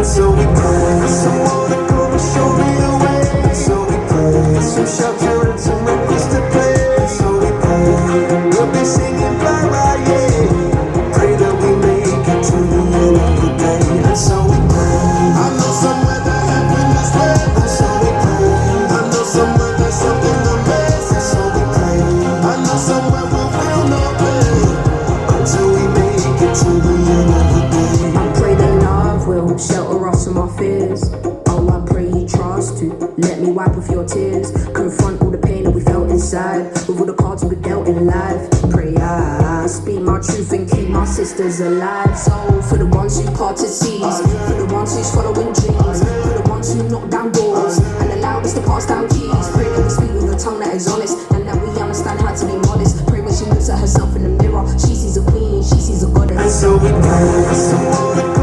And so we pray for someone to come and show me the way. And so we pray for some shelter and some records to play. And so we pray we'll be singing bye bye, yeah. Pray that we make it to the end of the day. And so we pray. I know somewhere that heaven is where. And so we pray. I know somewhere there's something amazing. So we pray. I know somewhere we'll feel no pain until we make it to the end of the day. I pray that love will shelter us from our fears. Oh, I pray you trust to let me wipe off your tears. Confront all the pain that we felt inside with all the cards we were dealt in life. Pray I speak my truth and keep my sisters alive. So for the ones who parted seas, for the ones who's following dreams, for the ones who knock down doors and allowed us to pass down keys. Pray that we speak with a tongue that is honest and that we understand how to be modest. Pray when she looks at herself in the mirror, she sees a queen, she sees a goddess. And so we pray for someone to